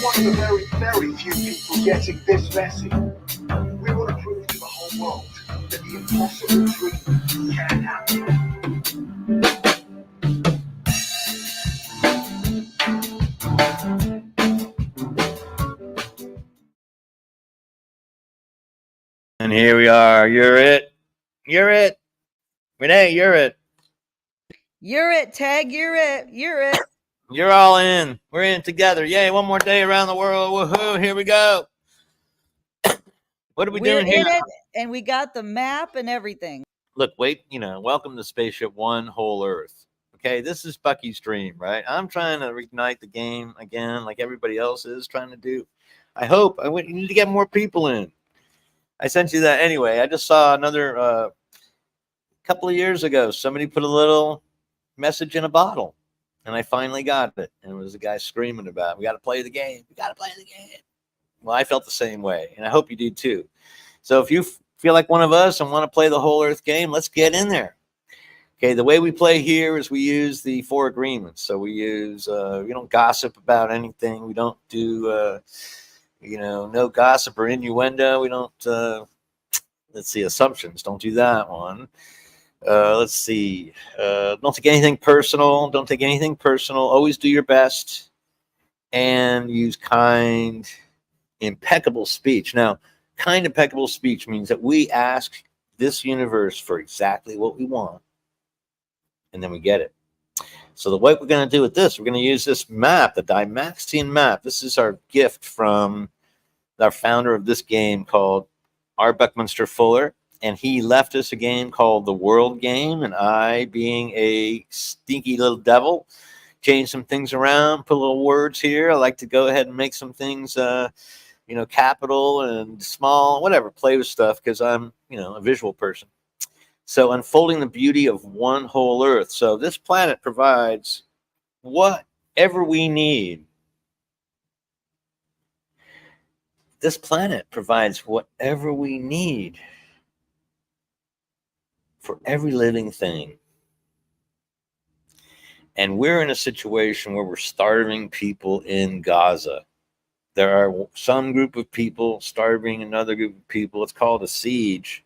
one of the very, very few people getting this message. We want to prove to the whole world that the impossible dream can happen. And here we are. You're it. You're it. Renee, you're it. You're it, Tag. You're it. You're it. You're all in. We're in together. Yay, one more day around the world. Woohoo, here we go. What are we doing here? We're in it, and we got the map and everything. Look, wait, welcome to Spaceship One, WholEarth. Okay, this is Bucky's dream, right? I'm trying to reignite the game again like everybody else is trying to do. You need to get more people in. I sent you that anyway. I just saw another couple of years ago. Somebody put a little message in a bottle, and I finally got it. And it was a guy screaming about, "We got to play the game. We got to play the game." Well, I felt the same way, and I hope you do too. So if you feel like one of us and want to play the WholEarth game, let's get in there. Okay, the way we play here is we use the 4 agreements. So we use, we don't gossip about anything. We don't do, no gossip or innuendo. We don't, assumptions. Don't do that one. Let's see. Don't take anything personal. Don't take anything personal. Always do your best and use kind, impeccable speech. Now, kind, impeccable speech means that we ask this universe for exactly what we want, and then we get it. So the way we're going to do with this, we're going to use this map, the Dymaxian map. This is our gift from our founder of this game called R. Buckminster Fuller, and he left us a game called the World Game, and I, being a stinky little devil, changed some things around, put little words here. I like to go ahead and make some things capital and small, whatever, play with stuff because I'm, a visual person. So unfolding the beauty of one WholEarth. So this planet provides whatever we need. This planet provides whatever we need for every living thing. And we're in a situation where we're starving people in Gaza. There are some group of people starving another group of people. It's called a siege.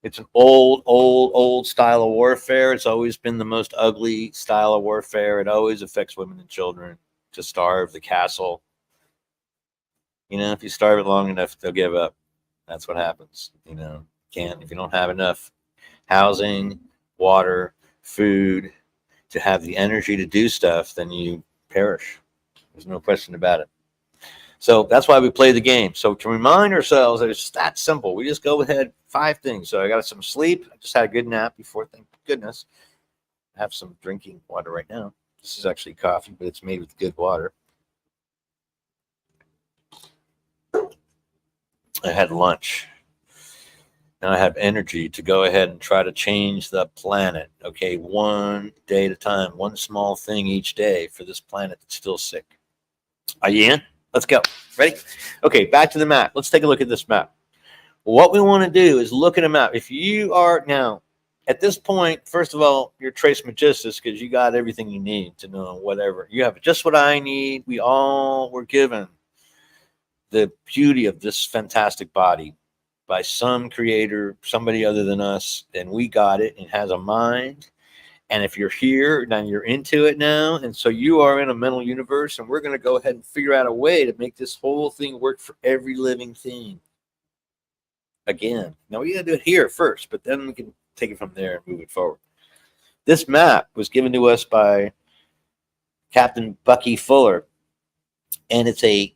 It's an old style of warfare. It's always been the most ugly style of warfare. It always affects women and children to starve the castle. If you starve it long enough, they'll give up. That's what happens. If you don't have enough housing, water, food to have the energy to do stuff, then you perish. There's no question about it. So that's why we play the game. So to remind ourselves that it's that simple, we just go ahead, 5 things. So I got some sleep. I just had a good nap before, thank goodness. I have some drinking water right now. This is actually coffee, but it's made with good water. I had lunch. Now I have energy to go ahead and try to change the planet. Okay, one day at a time, one small thing each day for this planet that's still sick. Are you in? Let's go. Ready? Okay, back to the map. Let's take a look at this map. What we want to do is look at a map. If you are now, at this point, first of all, you're Trace Magistus because you got everything you need to know whatever. You have just what I need. We all were given the beauty of this fantastic body by some creator, somebody other than us, and we got it. It has a mind. And if you're here, then you're into it now. And so you are in a mental universe, and we're going to go ahead and figure out a way to make this whole thing work for every living thing. Again, now we got to do it here first, but then we can take it from there and move it forward. This map was given to us by Captain Bucky Fuller, and it's a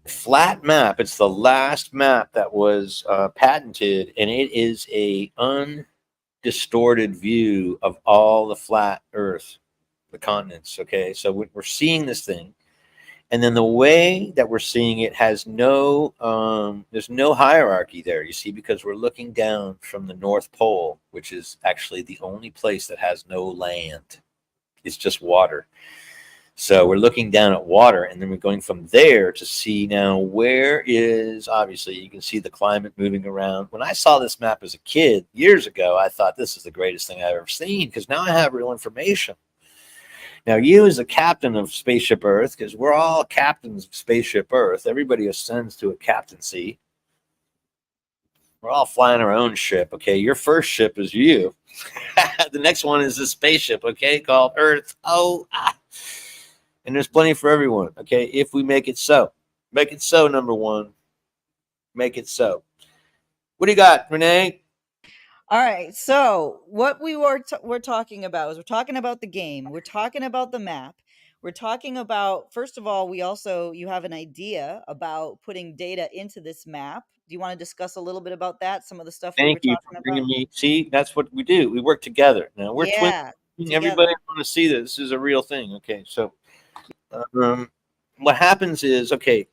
flat map. It's the last map that was patented, and it is a undistorted view of all the flat Earth, the continents. Okay, so we're seeing this thing, and then the way that we're seeing it has no, there's no hierarchy there. You see, because we're looking down from the North Pole, which is actually the only place that has no land. It's just water. So we're looking down at water, and then we're going from there to see now where is, obviously, you can see the climate moving around. When I saw this map as a kid years ago, I thought this is the greatest thing I've ever seen because now I have real information. Now, you as the captain of Spaceship Earth, because we're all captains of Spaceship Earth, everybody ascends to a captaincy. We're all flying our own ship, okay? Your first ship is you. The next one is the spaceship, okay, called Earth. And there's plenty for everyone, okay? If we make it so. Make it so, number one. Make it so. What do you got, Renee? All right. So what we're talking about is we're talking about the game. We're talking about the map. We're talking about, first of all, you have an idea about putting data into this map. Do you want to discuss a little bit about that? Some of the stuff we Thank were you for talking about? bringing me. See, that's what we do. We work together. Now, we're twins. Yeah, Everybody together. want to see that this is a real thing, okay? So, what happens is, okay,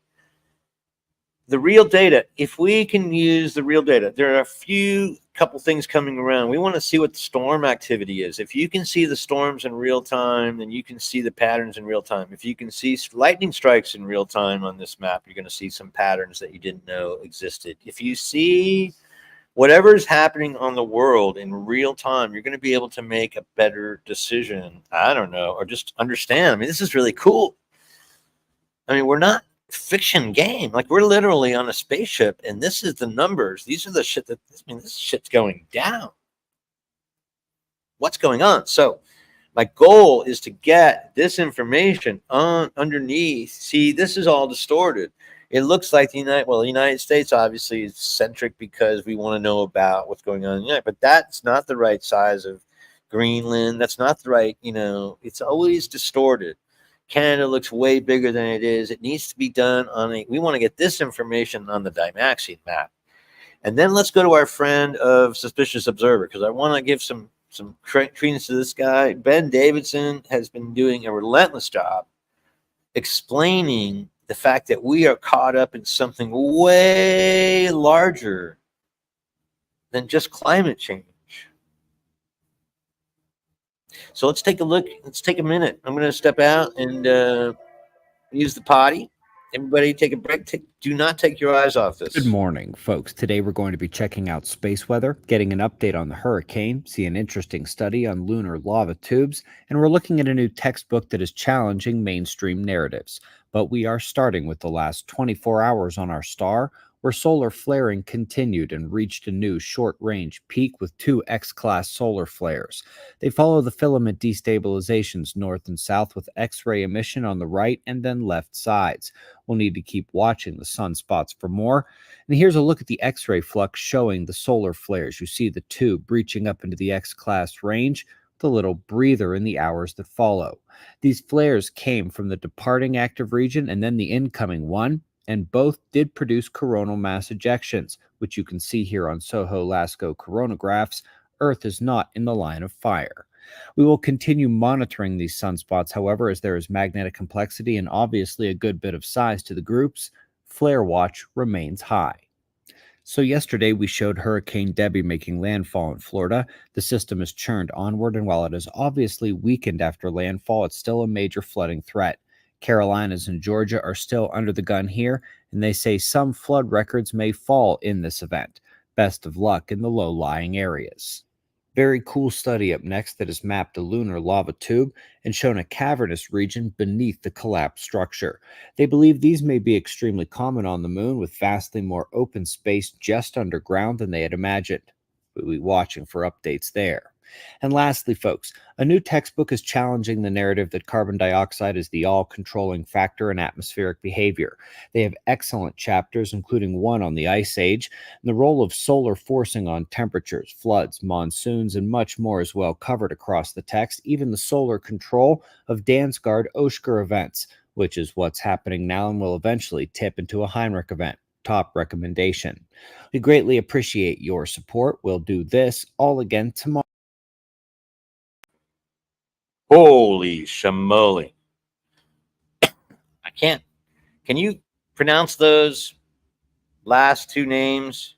the real data, if we can use the real data, there are a few couple things coming around. We want to see what the storm activity is. If you can see the storms in real time, then you can see the patterns in real time. If you can see lightning strikes in real time on this map, you're going to see some patterns that you didn't know existed. If you see whatever is happening on the world in real time, you're going to be able to make a better decision. I don't know, or just understand. I mean, this is really cool. I mean, we're not fiction game. Like, we're literally on a spaceship, and this is the numbers. These are the shit that, I mean, this shit's going down. What's going on? So my goal is to get this information on underneath. See, this is all distorted. It looks like the United States obviously is centric because we want to know about what's going on in the United, but that's not the right size of Greenland. That's not the right, it's always distorted. Canada looks way bigger than it is. It needs to be done we want to get this information on the Dymaxion map. And then let's go to our friend of Suspicious Observer, because I want to give some credence to this guy. Ben Davidson has been doing a relentless job explaining the fact that we are caught up in something way larger than just climate change. So let's take a look. Let's take a minute. I'm going to step out and use the potty. Everybody take a break. Do not take your eyes off this. Good morning, folks. Today we're going to be checking out space weather, getting an update on the hurricane, see an interesting study on lunar lava tubes, and we're looking at a new textbook that is challenging mainstream narratives. But we are starting with the last 24 hours on our star, where solar flaring continued and reached a new short-range peak with 2 X-class solar flares. They follow the filament destabilizations north and south with X-ray emission on the right and then left sides. We'll need to keep watching the sunspots for more. And here's a look at the X-ray flux showing the solar flares. You see the 2 breaching up into the X-class range, with a little breather in the hours that follow. These flares came from the departing active region and then the incoming one, and both did produce coronal mass ejections, which you can see here on SOHO-LASCO coronagraphs. Earth is not in the line of fire. We will continue monitoring these sunspots, however, as there is magnetic complexity and obviously a good bit of size to the groups. Flare watch remains high. So yesterday we showed Hurricane Debbie making landfall in Florida. The system has churned onward, and while it has obviously weakened after landfall, it's still a major flooding threat. Carolinas and Georgia are still under the gun here, and they say some flood records may fall in this event. Best of luck in the low-lying areas. Very cool study up next that has mapped a lunar lava tube and shown a cavernous region beneath the collapsed structure. They believe these may be extremely common on the moon, with vastly more open space just underground than they had imagined. We'll be watching for updates there. And lastly, folks, a new textbook is challenging the narrative that carbon dioxide is the all-controlling factor in atmospheric behavior. They have excellent chapters, including one on the Ice Age, and the role of solar forcing on temperatures, floods, monsoons, and much more is well covered across the text, even the solar control of Dansgaard-Oeschger events, which is what's happening now and will eventually tip into a Heinrich event. Top recommendation. We greatly appreciate your support. We'll do this all again tomorrow. Holy shamoly. I can't. Can you pronounce those last 2 names?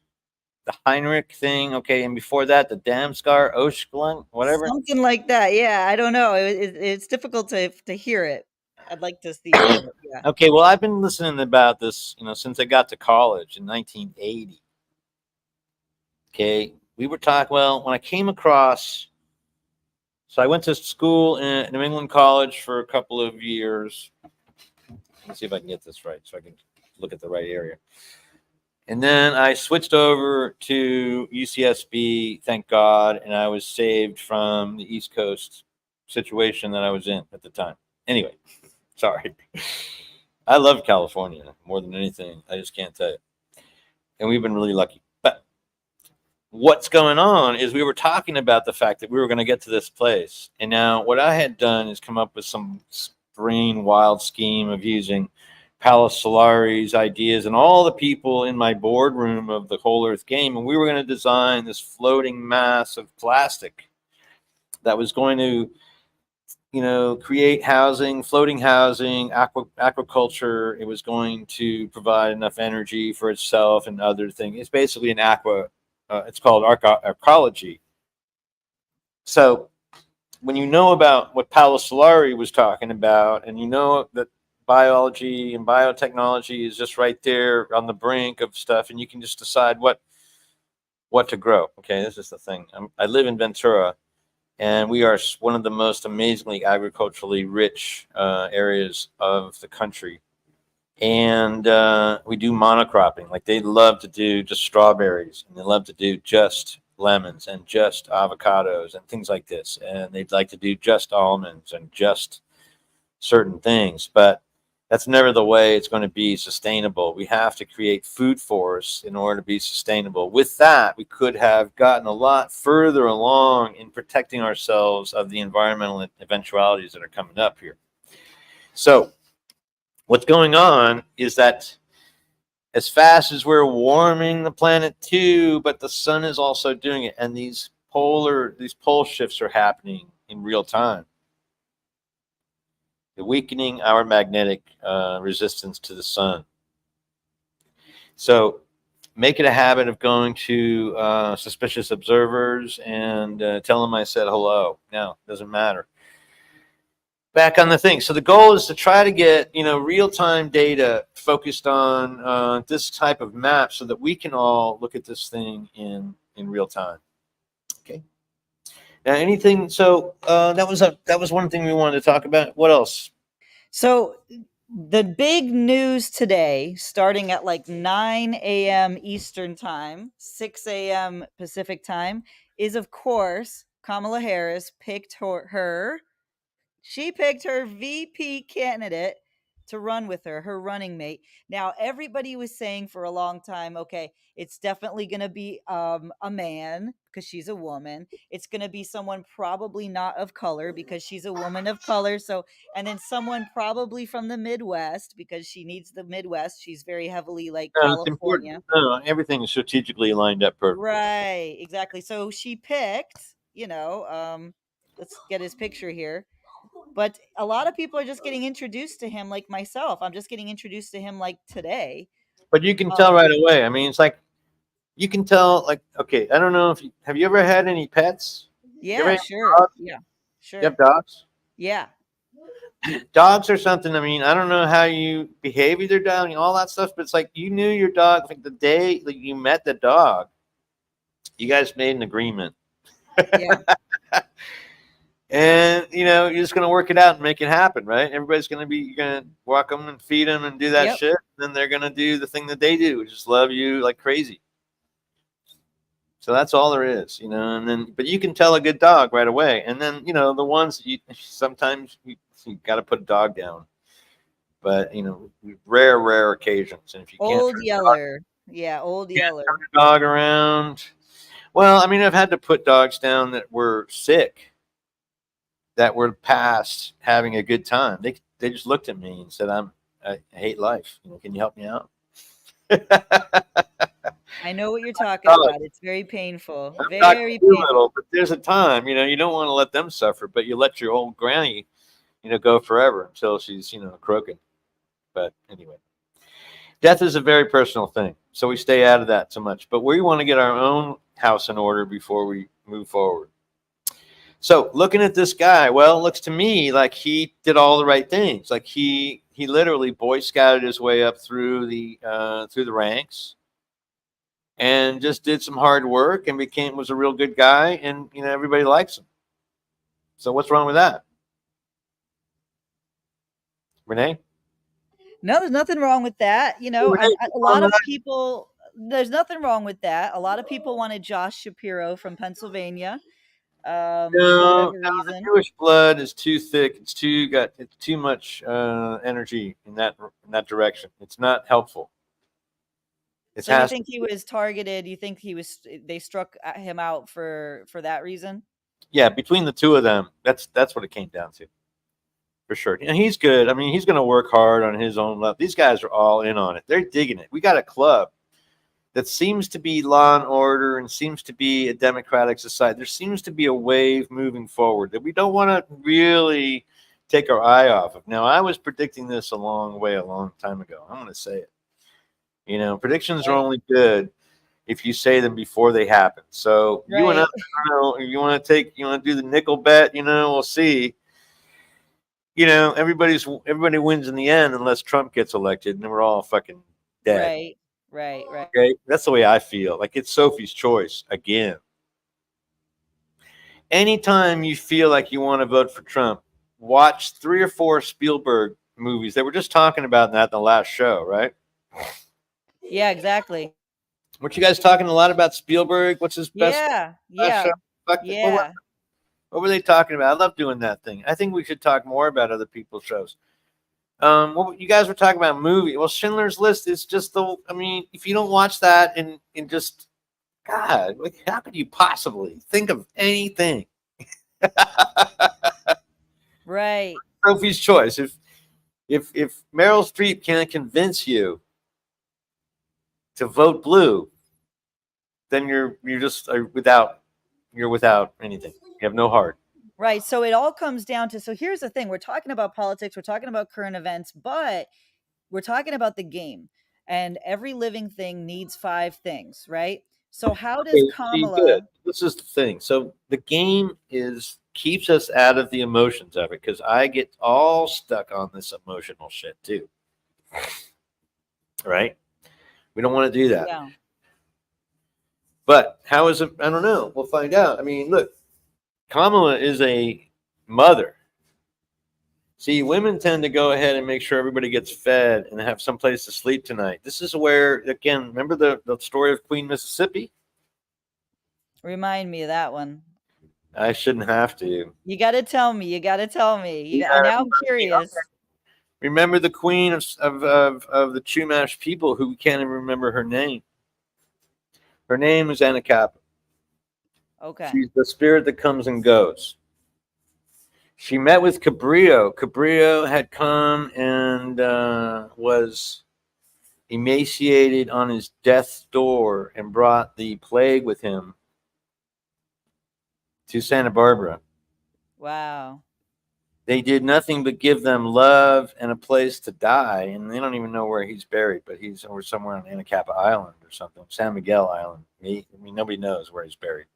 The Heinrich thing, okay, and before that, the Damsgar, Oshklund, whatever. Something like that. Yeah, I don't know. It's difficult to hear it. I'd like to see it. But yeah. Okay, well, I've been listening about this, since I got to college in 1980. Okay, we were talking. Well, when I came across So I went to school in New England College for a couple of years. Let's see if I can get this right so I can look at the right area. And then I switched over to UCSB, thank God, and I was saved from the East Coast situation that I was in at the time. Anyway, sorry. I love California more than anything. I just can't tell you. And we've been really lucky. But what's going on is we were talking about the fact that we were going to get to this place. And now what I had done is come up with some brain wild scheme of using Palace Solari's ideas and all the people in my boardroom of the WholEarth game. And we were going to design this floating mass of plastic that was going to, create housing, floating housing, aquaculture. It was going to provide enough energy for itself and other things. It's basically an it's called arcology. So when you know about what Paolo Solari was talking about, and you know that biology and biotechnology is just right there on the brink of stuff, and you can just decide what to grow. Okay, this is the thing. I live in Ventura, and we are one of the most amazingly agriculturally rich areas of the country. And we do monocropping. Like they love to do just strawberries, and they love to do just lemons and just avocados and things like this. And they'd like to do just almonds and just certain things. But that's never the way it's going to be sustainable. We have to create food forests in order to be sustainable. With that, we could have gotten a lot further along in protecting ourselves of the environmental eventualities that are coming up here. So what's going on is that as fast as we're warming the planet too, but the sun is also doing it, and these pole shifts are happening in real time. They're weakening our magnetic resistance to the sun. So make it a habit of going to suspicious observers and tell them I said hello. Now, doesn't matter. Back on the thing. So the goal is to try to get real-time data focused on this type of map so that we can all look at this thing in real time. Okay. Now, anything? So that was one thing we wanted to talk about. What else? So the big news today, starting at like 9 a.m. Eastern time, 6 a.m. Pacific time, is of course Kamala Harris picked her VP candidate to run with her running mate. Now, everybody was saying for a long time, okay, it's definitely going to be a man because she's a woman. It's going to be someone probably not of color because she's a woman of color. So, and then someone probably from the Midwest because she needs the Midwest. She's very heavily like It's important. California. No, everything is strategically lined up perfectly. Right, exactly. So she picked, let's get his picture here. But a lot of people are just getting introduced to him, like myself. I'm just getting introduced to him like today. But you can tell right away. I mean, it's like you can tell. Like, okay, I don't know if have you ever had any pets? Yeah, sure. Dogs? Yeah, sure. You have dogs? Yeah. Dogs or something. I mean, I don't know how you behave with your dog and all that stuff, but it's like you knew your dog. Like the day that you met the dog, you guys made an agreement. Yeah. And you're just gonna work it out and make it happen, right? Everybody's you're gonna walk them and feed them and do that Yep. shit. And then they're gonna do the thing that they do, which is love you like crazy. So that's all there is, And then, but you can tell a good dog right away. And then, the ones sometimes you got to put a dog down, but rare occasions. And if you Old can't, Yeller. Yeah, Old Yeller. turn your dog around. Well, I mean, I've had to put dogs down that were sick, that were past having a good time. They just looked at me and said, I hate life. Can you help me out? I know what you're talking about. It's very painful. I'm Very not painful. little, but there's a time, you don't want to let them suffer, but you let your old granny, go forever until she's, croaking. But anyway, death is a very personal thing, so we stay out of that so much. But we want to get our own house in order before we move forward. So looking at this guy, well, it looks to me like he did all the right things. Like he literally Boy Scouted his way up through the ranks, and just did some hard work and was a real good guy, and everybody likes him. So what's wrong with that, Renee? No, there's nothing wrong with that. You know, Renee, a what's wrong lot with of that? people, there's nothing wrong with that. A lot of people wanted Josh Shapiro from Pennsylvania, for No, whatever the reason. Jewish blood is too thick. It's too much energy in that direction. It's not helpful. It So you has to. think he was targeted? You think they struck him out for that reason? Yeah, between the two of them, that's what it came down to, for sure. And he's good. I mean, he's going to work hard on his own level. These guys are all in on it. They're digging it. We got a club that seems to be law and order and seems to be a democratic society. There seems to be a wave moving forward that we don't want to really take our eye off of. Now, I was predicting this a long time ago. I'm going to say it. You know, predictions are Right. only good if you say them before they happen. So you and I Right. don't know, if you want to do the nickel bet, we'll see. Everybody wins in the end unless Trump gets elected, and then we're all fucking dead. Right. Right. Right. Okay, that's the way I feel. Like it's Sophie's choice again. Anytime you feel like you want to vote for Trump, watch 3 or 4 Spielberg movies. They were just talking about that in the last show, right? Yeah, exactly. Weren't you guys talking a lot about Spielberg? What's his best Yeah. last show? Yeah. Yeah. What were they talking about? I love doing that thing. I think we should talk more about other people's shows. What you guys were talking about movie. Well, Schindler's List is just I mean, if you don't watch that and just God, like, how could you possibly think of anything? Right. Sophie's choice. If Meryl Streep can't convince you to vote blue, then you're just without anything. You have no heart. Right. So it all comes down to, so here's the thing. We're talking about politics, we're talking about current events, but we're talking about the game. And every living thing needs 5 things, right? So how does Okay, see, good. Kamala This is the thing. So the game keeps us out of the emotions of it because I get all stuck on this emotional shit too. Right? We don't want to do that. Yeah. But how is it? I don't know. We'll find out. I mean, look, Kamala is a mother. See, women tend to go ahead and make sure everybody gets fed and have some place to sleep tonight. This is where, again, remember the story of Queen Mississippi? Remind me of that one. I shouldn't have to. You got to tell me. You got to tell me. Yeah, Now I'm curious. remember the queen of the Chumash people who we can't even remember her name. Her name is Anacapa. Okay. She's the spirit that comes and goes. She met with Cabrillo. Cabrillo had come and was emaciated on his death's door and brought the plague with him to Santa Barbara. Wow. They did nothing but give them love and a place to die, and they don't even know where he's buried, but he's over somewhere on Anacapa Island or something, San Miguel Island. I mean, nobody knows where he's buried.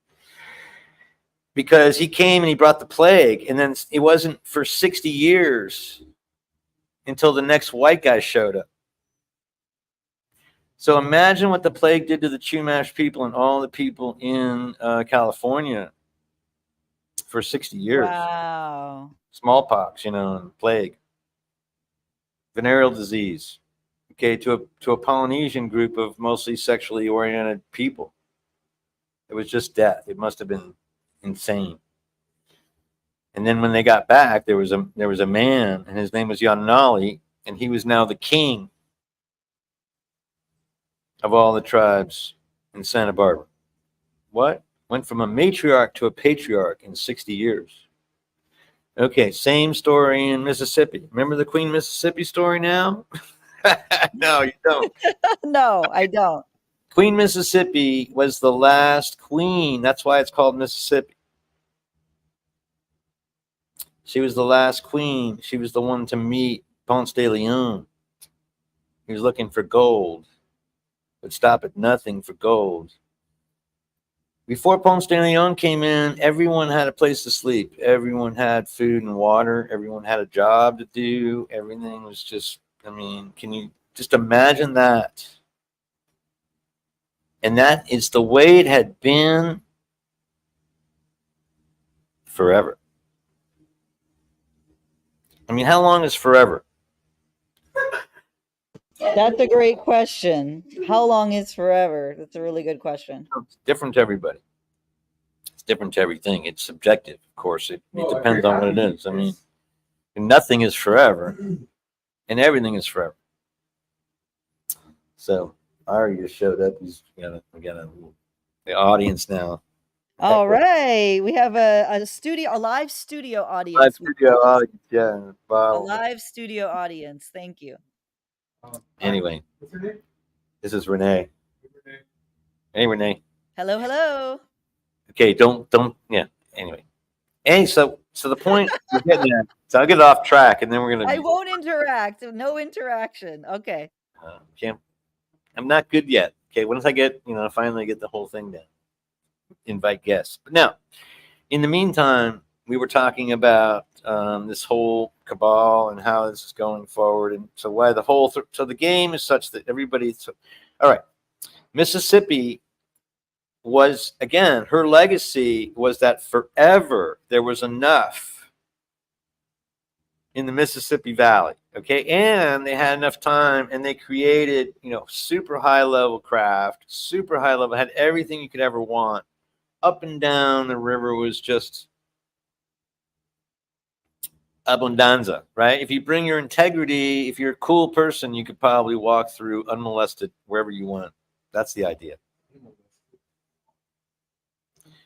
Because he came and he brought the plague, and then it wasn't for 60 years until the next white guy showed up. So imagine what the plague did to the Chumash people and all the people in California for 60 years. Wow. Smallpox, and plague, venereal disease. Okay, to a Polynesian group of mostly sexually oriented people. It was just death. It must have been insane. And then when they got back, there was a man, and his name was Yanali, and he was now the king of all the tribes in Santa Barbara. What? Went from a matriarch to a patriarch in 60 years. Okay, same story in Mississippi. Remember the Queen Mississippi story now? No, you don't. No, I don't. Queen Mississippi was the last queen. That's why it's called Mississippi. She was the last queen. She was the one to meet Ponce de Leon. He was looking for gold. Would stop at nothing for gold. Before Ponce de Leon came in, everyone had a place to sleep. Everyone had food and water. Everyone had a job to do. Everything was just, I mean, can you just imagine that? And that is the way it had been forever. I mean, how long is forever? That's a great question. How long is forever? That's a really good question. It's different to everybody. It's different to everything. It's subjective, of course. It depends on what it is. I mean, nothing is forever, and everything is forever. So Ari just showed up. We got the audience now. All right, we have a live studio Live audience. studio audience, yeah. A Wow. live studio audience. Thank you. Anyway, this is Renee. Hey, Renee. Hello, hello. Okay, don't. Yeah. Anyway, so the point we're getting at. So I'll get off track, and then we're gonna. I won't interact. No interaction. Okay. Can't. I'm not good yet. Okay, once I get, finally get the whole thing done, invite guests. But now, in the meantime, we were talking about this whole cabal and how this is going forward, and so why the whole. So the game is such that everybody. All right, Mississippi was, again, her legacy was that forever there was enough in the Mississippi Valley. Okay, and they had enough time, and they created, super high level craft, super high level, had everything you could ever want. Up and down the river was just abundanza, right? If you bring your integrity, if you're a cool person, you could probably walk through unmolested wherever you want. That's the idea.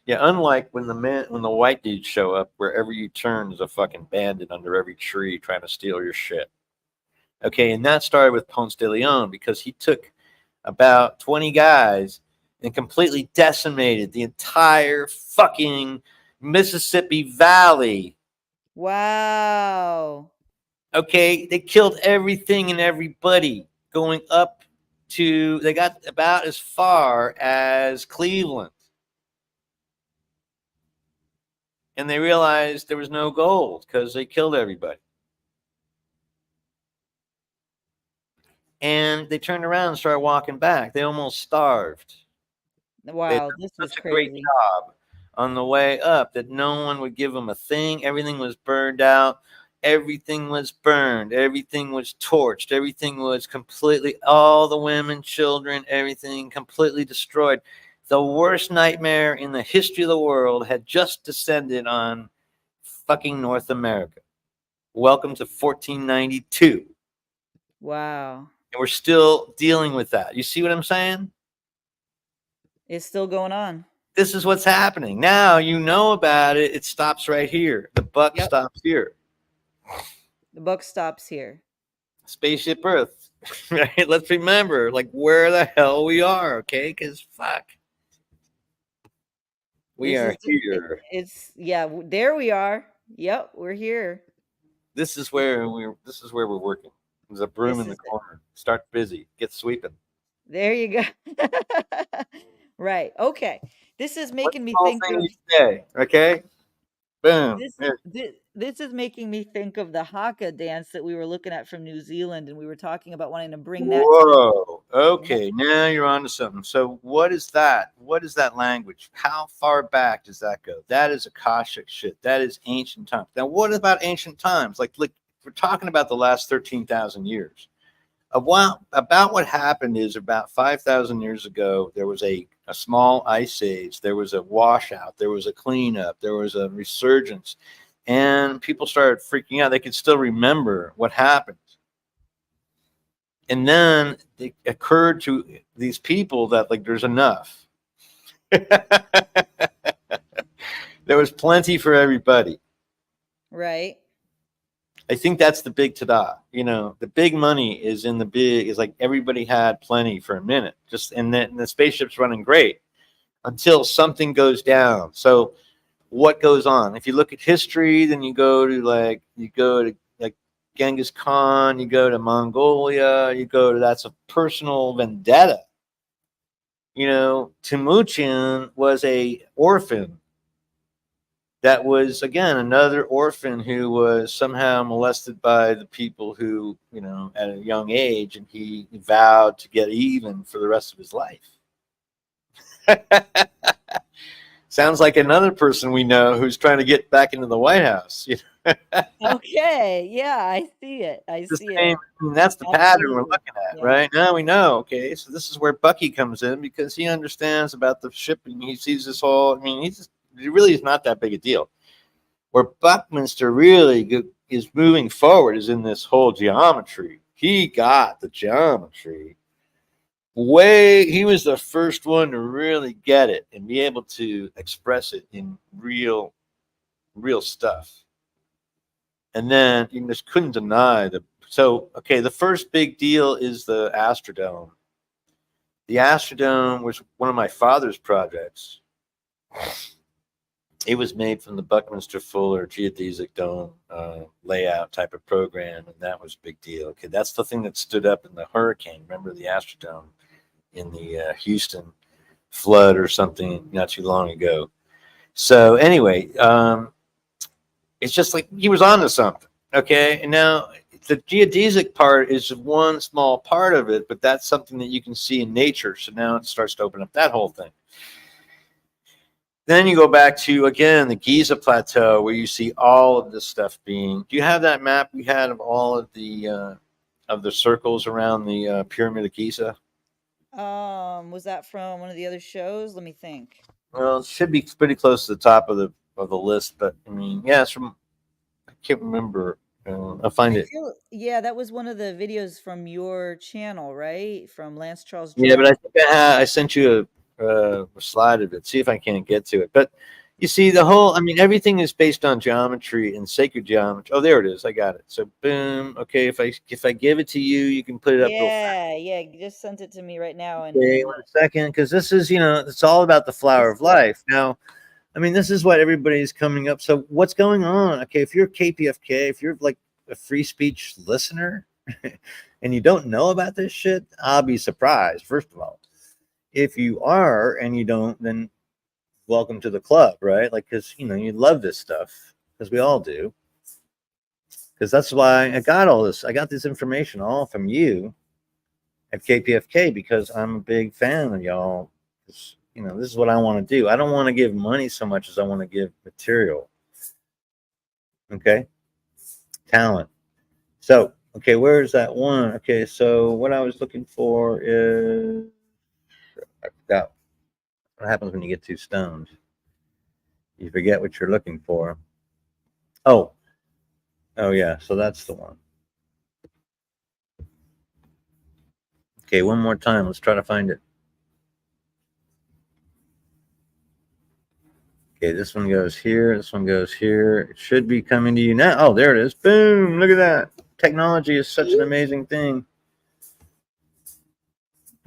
Yeah, unlike when the white dudes show up, wherever you turn is a fucking bandit under every tree trying to steal your shit. Okay, and that started with Ponce de Leon because he took about 20 guys and completely decimated the entire fucking Mississippi Valley. Wow. Okay, they killed everything and everybody going up to, they got about as far as Cleveland. And they realized there was no gold because they killed everybody. And they turned around and started walking back. They almost starved. Wow, this is Such a great crazy. job on the way up that no one would give them a thing. Everything was burned out. Everything was burned. Everything was torched. Everything was completely, all the women, children, everything completely destroyed. The worst nightmare in the history of the world had just descended on fucking North America. Welcome to 1492. Wow. And we're still dealing with that. You see what I'm saying? It's still going on. This is what's happening. Now you know about it. It stops right here. The buck stops here. The buck stops here. Spaceship Earth. Right? Let's remember, like, where the hell we are, okay? Because fuck. We are here. There we are. Yep, we're here. This is where we're working. There's a broom in the corner. Start busy. Get sweeping. There you go. Right. Okay. This is making me think of today, okay? Boom. this is making me think of the haka dance that we were looking at from New Zealand, and we were talking about wanting to bring that. Whoa. Okay, now you're on to something. So what is that? What is that language? How far back does that go? That is Akashic shit. That is ancient times. Now, what about ancient times? Like we're talking about the last 13,000 years. About what happened is about 5,000 years ago, there was a small ice age. There was a washout. There was a cleanup. There was a resurgence. And people started freaking out. They could still remember what happened. And then it occurred to these people that, like, there's enough. There was plenty for everybody. Right. I think that's the big ta-da. The big money is like everybody had plenty for a minute. And then the spaceship's running great until something goes down. So what goes on? If you look at history, then you go to Genghis Khan, you go to Mongolia, that's a personal vendetta. Timuchin was a orphan. That was, again, another orphan who was somehow molested by the people who, at a young age, and he vowed to get even for the rest of his life. Sounds like another person we know who's trying to get back into the White House. You know? Okay, yeah, I see it. I The see same, it. I mean, that's the pattern we're Absolutely. looking at, Yeah. right? Now we know, okay, so this is where Bucky comes in because he understands about the shipping. He sees this whole, I mean, he really is not that big a deal. Where Buckminster really is moving forward is in this whole geometry. He got the geometry he was the first one to really get it and be able to express it in real stuff. And then you just couldn't deny the first big deal is the Astrodome. The Astrodome was one of my father's projects. It was made from the Buckminster Fuller geodesic dome layout type of program, and that was a big deal. Okay, that's the thing that stood up in the hurricane. Remember the Astrodome in the Houston flood or something not too long ago. So anyway, it's just like he was onto something. Okay, and now the geodesic part is one small part of it, but that's something that you can see in nature. So now it starts to open up that whole thing. Then you go back to, again, the Giza Plateau, where you see all of this stuff being. Do you have that map we had of all of the circles around the Pyramid of Giza? Was that from one of the other shows? Let me think. Well, it should be pretty close to the top of the list, but I mean, yeah, it's from. I can't remember. I'll find it. Yeah, that was one of the videos from your channel, right? From Lance Charles Yeah, but I Jones. think I sent you a slide of it. See if I can't get to it. But you see, the whole. I mean, everything is based on geometry and sacred geometry. Oh, there it is. I got it. So boom. Okay, if I give it to you, you can put it up real fast. Yeah, you just sent it to me right now, Okay, 1 second, because this is, it's all about the flower of life. Now, I mean, this is what everybody's coming up. So what's going on? Okay, if you're KPFK, if you're like a free speech listener and you don't know about this shit, I'll be surprised, first of all. If you are and you don't, then welcome to the club, right? Like, because, you love this stuff, because we all do. Because that's why I got all this. I got this information all from you at KPFK because I'm a big fan of y'all. This is what I want to do. I don't want to give money so much as I want to give material. Okay. Talent. So, okay, where is that one? Okay, so what I was looking for is, I forgot what happens when you get too stoned. You forget what you're looking for. Oh yeah, so that's the one. Okay, one more time. Let's try to find it. Okay, this one goes here. This one goes here. It should be coming to you now. Oh, there it is. Boom. Look at that. Technology is such an amazing thing.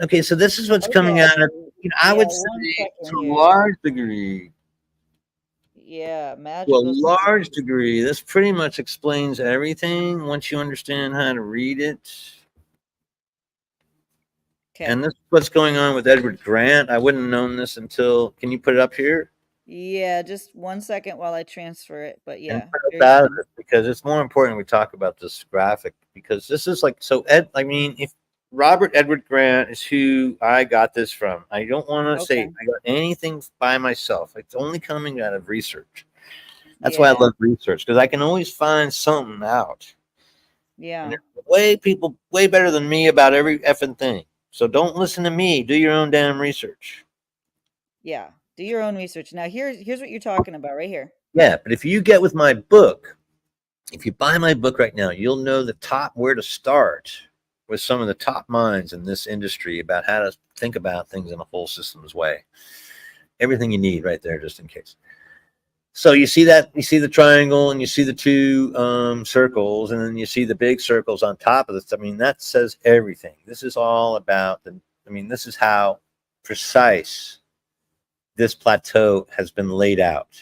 Okay, so this is what's coming out of, I would say, to a large degree. Yeah, To a magical. large degree, this pretty much explains everything once you understand how to read it. Okay. And this is what's going on with Edward Grant. I wouldn't have known this until, can you put it up here? Yeah, just 1 second while I transfer it. But yeah, because it's more important we talk about this graphic, because this is like, so if Robert Edward Grant is who I got this from. I don't want to say I got anything by myself. It's only coming out of research. That's why I love research, because I can always find something out. Yeah. And there's people way better than me about every effing thing. So don't listen to me. Do your own damn research. Yeah. Do your own research. Now here's what you're talking about right here. Yeah, but if you get with my book, if you buy my book right now, you'll know where to start with some of the top minds in this industry about how to think about things in a whole systems way. Everything you need right there, just in case. So you see the triangle, and you see the two circles, and then you see the big circles on top of this. I mean, that says everything. This is all about this is how precise this plateau has been laid out.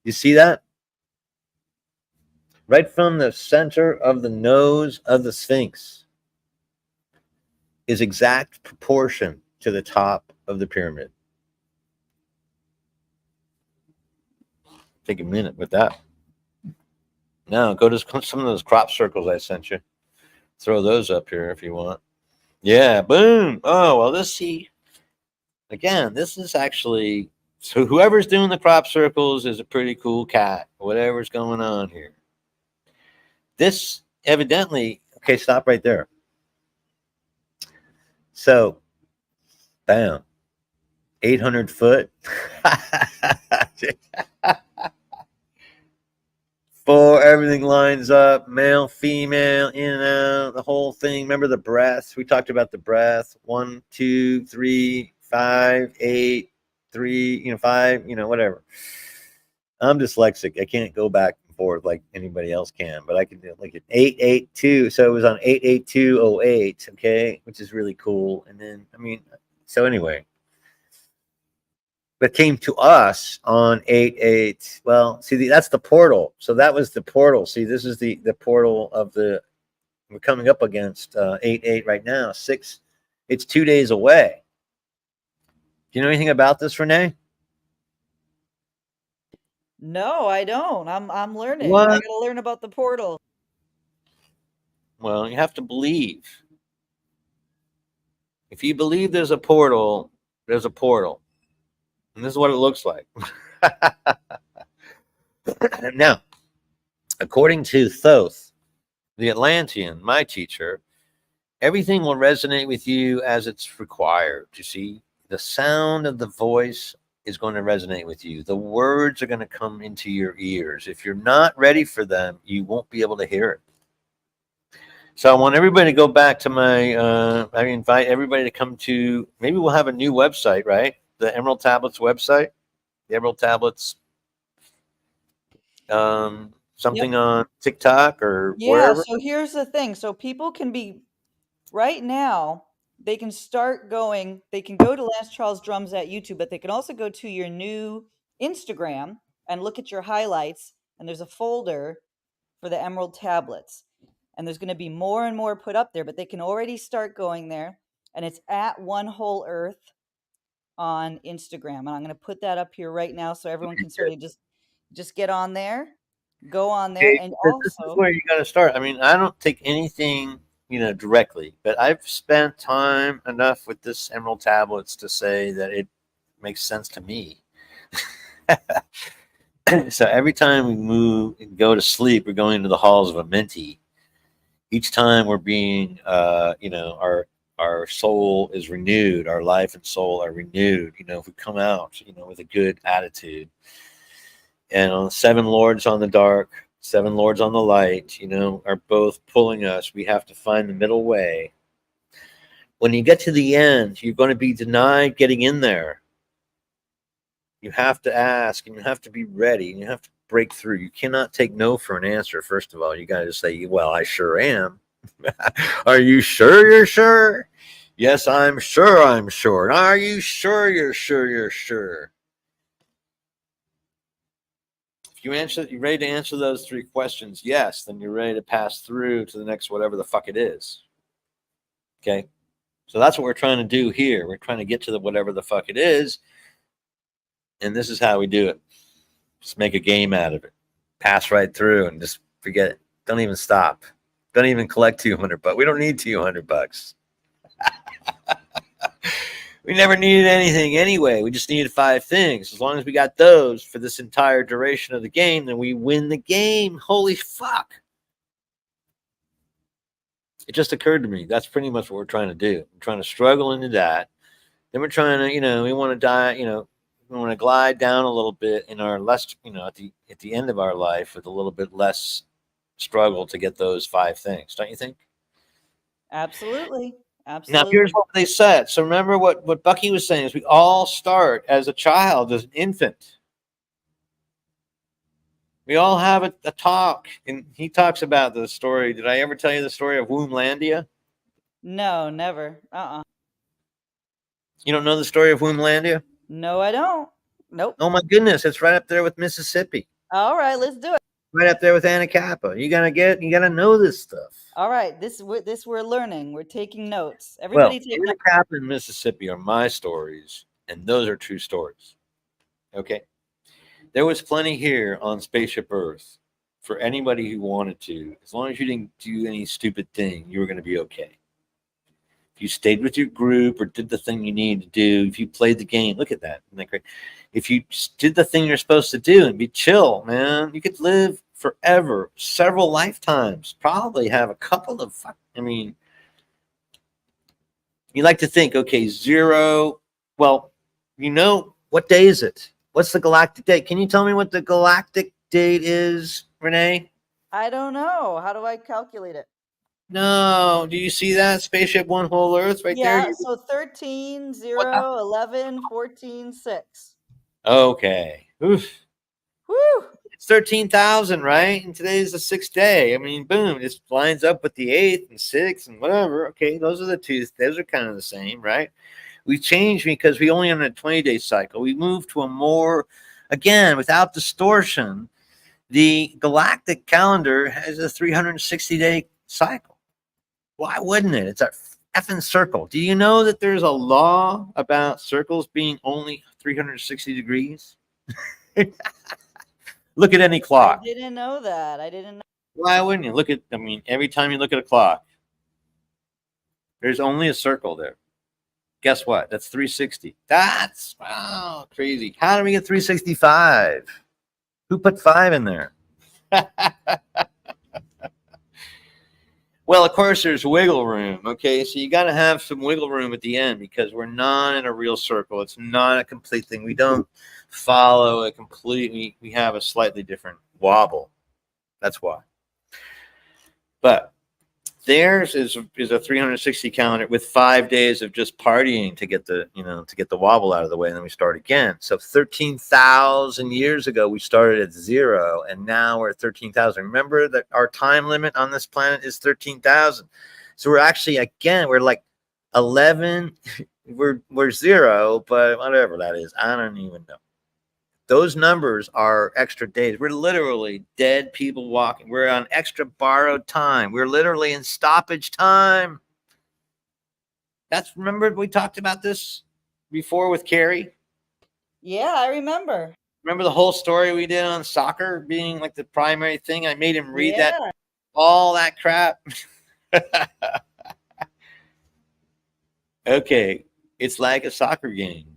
You see that? Right from the center of the nose of the Sphinx is exact proportion to the top of the pyramid. Take a minute with that. Now go to some of those crop circles I sent you. Throw those up here if you want. Yeah, boom. Oh, well, again, this is actually So whoever's doing the crop circles is a pretty cool cat. Whatever's going on here. This evidently, okay, stop right there. So, bam, 800 foot. Before everything lines up, male, female, in and out, the whole thing. Remember the breath? We talked about the breath. 1, 2, 3, 5, 8, 3, 5, whatever. I'm dyslexic. I can't go back and forth like anybody else can, but I can do it like 882. So it was on 88208, okay, which is really cool. And then, so anyway, but came to us on 88. Well, see, that's the portal. So that was the portal. See, this is the portal of we're coming up against 88 right now. It's 2 days away. Do you know anything about this, Renee? No, I don't. I'm learning. What? I gotta learn about the portal. Well, you have to believe. If you believe there's a portal, there's a portal. And this is what it looks like. Now, according to Thoth, the Atlantean, my teacher, everything will resonate with you as it's required. You see, the sound of the voice is going to resonate with you. The words are going to come into your ears. If you're not ready for them, you won't be able to hear it. So I want everybody to go back to I invite everybody to come to, maybe we'll have a new website, right? The Emerald Tablets website, the Emerald Tablets, something on TikTok or wherever. So here's the thing. So people can be right now, they can start going, they can go to Lance Charles Drums at YouTube, but they can also go to your new Instagram and look at your highlights. And there's a folder for the Emerald Tablets. And there's going to be more and more put up there, but they can already start going there. And it's at WholEarth on Instagram. And I'm going to put that up here right now so everyone can sort of just get on there, go on there. And This is also, where you got to start. I don't take anything, directly, but I've spent time enough with this Emerald Tablets to say that it makes sense to me. So every time we move and go to sleep, we're going into the halls of a Menti. Each time we're being, our soul is renewed, our life and soul are renewed. If we come out, with a good attitude. And on 7 lords on the dark, 7 lords on the light, are both pulling us. We have to find the middle way. When you get to the end, you're going to be denied getting in there. You have to ask, and you have to be ready, and you have to break through. You cannot take no for an answer. First of all, you got to say, well, I sure am. Are you sure you're sure? Yes, I'm sure I'm sure. Are you sure you're sure you're sure? If you're ready to answer those 3 questions, yes, then you're ready to pass through to the next whatever the fuck it is. Okay? So that's what we're trying to do here. We're trying to get to the whatever the fuck it is. And this is how we do it. Just make a game out of it. Pass right through and just forget it. Don't even stop. Don't even collect $200. We don't need $200. We never needed anything anyway. We just needed 5 things. As long as we got those for this entire duration of the game, then we win the game. Holy fuck. It just occurred to me. That's pretty much what we're trying to do. We're trying to struggle into that. Then we're trying to, we want to we want to glide down a little bit in our less, at the end of our life with a little bit less struggle to get those 5 things. Don't you think? absolutely. Now, Absolutely. here's what they said. So remember what Bucky was saying is we all start as a child, as an infant. We all have a talk. And he talks about the story. Did I ever tell you the story of Womblandia? No, never. You don't know the story of Womblandia? No, I don't. Nope. Oh, my goodness. It's right up there with Mississippi. All right, let's do it. Right up there with Anacapa. You got to know this stuff. All right, this we're learning. We're taking notes. Everybody take notes. Anacapa and Mississippi are my stories, and those are true stories. Okay? There was plenty here on Spaceship Earth for anybody who wanted to. As long as you didn't do any stupid thing, you were going to be okay. if you stayed with your group or did the thing you need to do, if you played the game, look at that. Isn't that great? If you did the thing you're supposed to do and be chill, man, you could live forever, several lifetimes, probably have a couple of, I mean, you like to think, okay, zero. Well, what day is it? What's the galactic date? Can you tell me what the galactic date is, Renee? I don't know. How do I calculate it? No. Do you see that? Spaceship One, Whole Earth right there? Yeah, so 13, What 0, 11, 14, 6. Okay. Oof. Woo! It's 13,000, right? And today's the 6th day. I mean, boom, this lines up with the 8th and 6th and whatever. Okay, those are the two. Those are kind of the same, right? We changed because we only on a 20-day cycle. We moved to a more, again, without distortion. The galactic calendar has a 360-day cycle. Why wouldn't it? It's a effing circle. Do you know that there's a law about circles being only 360 degrees? Look at any clock. I didn't know that. I didn't know. Why wouldn't you? I mean, every time you look at a clock, there's only a circle there. Guess what? That's 360. That's, wow, crazy. How do we get 365? Who put 5 in there? Well, of course, there's wiggle room. Okay, so you got to have some wiggle room at the end because we're not in a real circle. It's not a complete thing. We don't follow a completely. We have a slightly different wobble. That's why. But theirs is a 360 calendar with 5 days of just partying to get the wobble out of the way, and then we start again. So 13,000 years ago we started at 0, and now we're at 13,000. Remember that our time limit on this planet is 13,000. So we're actually, again, we're like 11. We're 0, but whatever that is, I don't even know. Those numbers are extra days. We're literally dead people walking. We're on extra borrowed time. We're literally in stoppage time. Remember we talked about this before with Carrie? Yeah, I remember. Remember the whole story we did on soccer being like the primary thing? I made him read Yeah. all that crap. Okay, it's like a soccer game.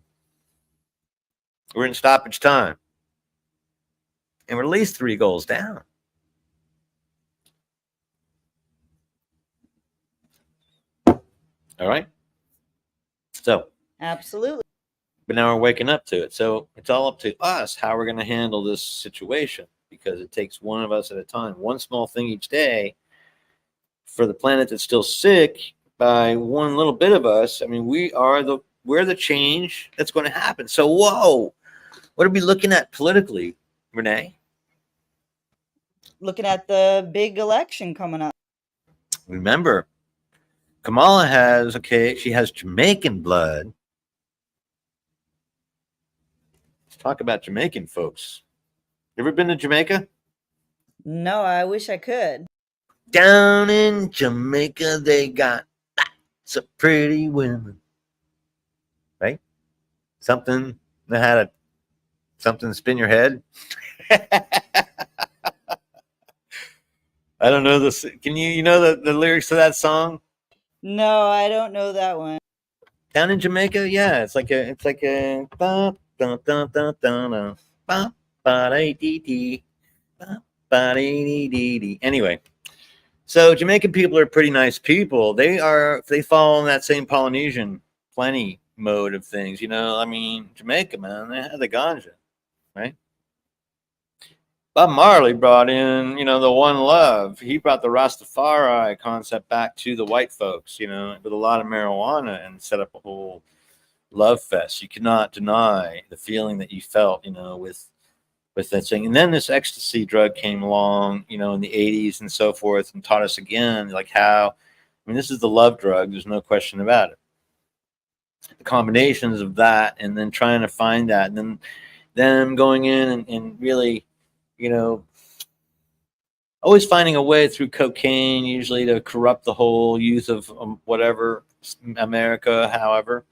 We're in stoppage time. And we're at least 3 goals down. All right. So, Absolutely. but now we're waking up to it. So it's all up to us how we're going to handle this situation because it takes one of us at a time, one small thing each day. For the planet that's still sick, by one little bit of us, I mean, we're the change that's going to happen. So, whoa, what are we looking at politically, Renee? Looking at the big election coming up. Remember, Kamala she has Jamaican blood. Let's talk about Jamaican folks. You ever been to Jamaica? No, I wish I could. Down in Jamaica, they got lots of pretty women. Right? Something that had something spin your head. I don't know this. Can you know the lyrics to that song? No, I don't know that one. Down in Jamaica, yeah, it's like a ba, dun, dun, dun, dun, dun, ba, ba, da, dee, dee, ba, ba, dee, dee, dee, dee. Anyway, so Jamaican people are pretty nice people. They fall in that same Polynesian plenty mode of things. I mean, Jamaica, man, they had the ganja, right? Bob Marley brought in, the one love. He brought the Rastafari concept back to the white folks, with a lot of marijuana and set up a whole love fest. You cannot deny the feeling that you felt, with that thing. And then this ecstasy drug came along, in the 80s and so forth and taught us again, like how, this is the love drug. There's no question about it. The combinations of that and then trying to find that and then them going in and really, always finding a way through cocaine, usually to corrupt the whole youth of whatever America, however.